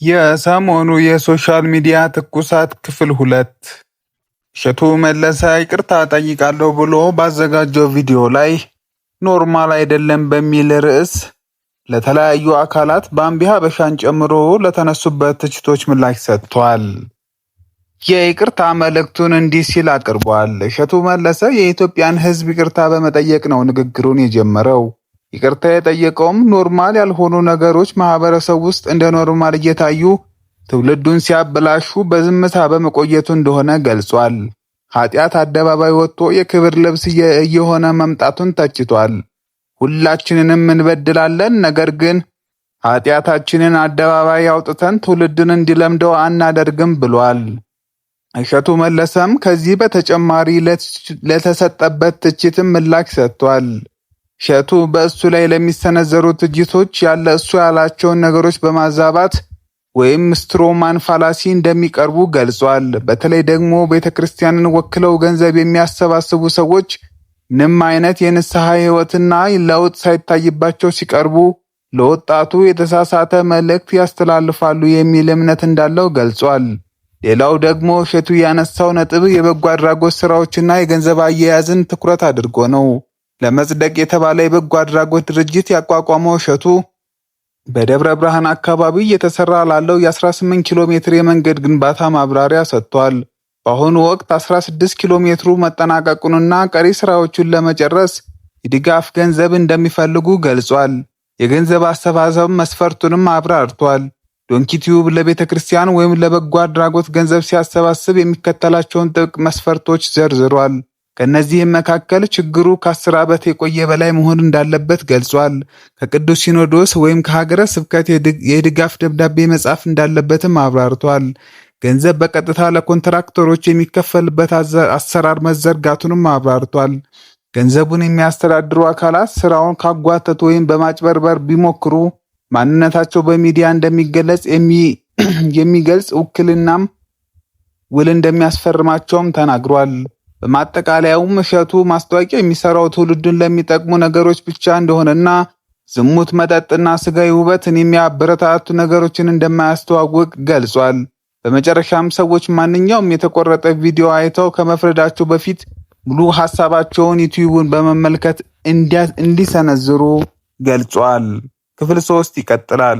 የሰሞኑ የሶሻል ሚዲያ ትኩሳት ክፍል 2 እሸቱ መለሰ ይቅርታ ጠይቃለሁ ብሎ ባዘጋጀው ቪዲዮ ላይ ኖርማል አይደለም በሚል ርዕስ ለተለያዩ አካላት በአምቢ ሀበሻን ጨምሮ ለተነሱበት ትችቶች ምላሽ ሰጥቷል። የይቅርታ መልእክቱን እንዲህ ሲል አቅርቧል። እሸቱ መለሰ የኢትዮጵያን ሕዝብ ይቅርታ በመጠየቅ ነው ንግግሩን የጀመረው። ይቅርታ የጠየቀውም ኖርማል ያልሆኑ ነገሮች ማህበረሰብ ውስጥ እንደ ኖርማል እየታዩ ትውልዱን ሲያበላሹ በዝምታ በመቆየቱ እንደሆነ ገልጿል። ኃጢአት አደባባይ ወጥቶ የክብር ልብስ እየሆነ መምጣቱን ተችቷል። ሁላችንንም እንበድላለን፣ ነገር ግን ኃጢአታችንን አደባባይ አውጥተን ትውልድን እንዲለምደው አናደርግም ብሏል። እሸቱ መለሰም ከዚህ በተጨማሪ ለተሰጠበት ትችትም ምላሽ ሰጥቷል። እሸቱ በእሱ ላይ ለሚሰነዘሩ ትችቶች ያለ እሱ ያላቸውን ነገሮች በማዛባት ወይም ስትሮማን ፋላሲ እንደሚቀርቡ ገልጿል። በተለይ ደግሞ ቤተክርስቲያንን ወክለው ገንዘብ የሚያሰባስቡ ሰዎች ምንም አይነት የንስሐ ሕይወትና ለውጥ ሳይታይባቸው ሲቀርቡ ለወጣቱ የተሳሳተ መልእክት ያስተላልፋሉ የሚል እምነት እንዳለው ገልጿል። ሌላው ደግሞ እሸቱ ያነሳው ነጥብ የበጎ አድራጎት ስራዎችና የገንዘብ አያያዝን ትኩረት አድርጎ ነው። ለመጽደቅ የተባለ የበጎ አድራጎት ድርጅት ያቋቋመው እሸቱ በደብረ ብርሃን አካባቢ እየተሰራ ላለው የ18 ኪሎ ሜትር የመንገድ ግንባታ ማብራሪያ ሰጥቷል። በአሁኑ ወቅት 16 ኪሎ ሜትሩ መጠናቀቁንና ቀሪ ስራዎቹን ለመጨረስ የድጋፍ ገንዘብ እንደሚፈልጉ ገልጿል። የገንዘብ አሰባሰብ መስፈርቱንም አብራርቷል። ዶንኪቲዩብ ለቤተ ክርስቲያን ወይም ለበጎ አድራጎት ገንዘብ ሲያሰባስብ የሚከተላቸውን ጥብቅ መስፈርቶች ዘርዝሯል። ከነዚህም መካከል ችግሩ ከ10 ዓመት የቆየ በላይ መሆን እንዳለበት ገልጿል። ከቅዱስ ሲኖዶስ ወይም ከሀገረ ስብከት የድጋፍ ደብዳቤ መጻፍ እንዳለበትም አብራርቷል። ገንዘብ በቀጥታ ለኮንትራክተሮች የሚከፈልበት አሰራር መዘርጋቱንም አብራርቷል። ገንዘቡን የሚያስተዳድሩ አካላት ስራውን ካጓተቱ ወይም በማጭበርበር ቢሞክሩ ማንነታቸው በሚዲያ እንደሚገለጽ የሚገልጽ ውክልናም ውል እንደሚያስፈርማቸውም ተናግሯል። በማጠቃለያውም እሸቱ ማስታወቂያ የሚሰራው ትውልዱን ለሚጠቅሙ ነገሮች ብቻ እንደሆነና ዝሙት፣ መጠጥና ስጋዊ ውበትን የሚያበረታቱ ነገሮችን እንደማያስተዋውቅ ገልጿል። በመጨረሻም ሰዎች ማንኛውም የተቆረጠ ቪዲዮ አይተው ከመፍረዳቸው በፊት ሙሉ ሐሳባቸውን ዩቲዩብን በመመልከት እንዲሰነዝሩ ገልጿል። ክፍል 3 ይቀጥላል።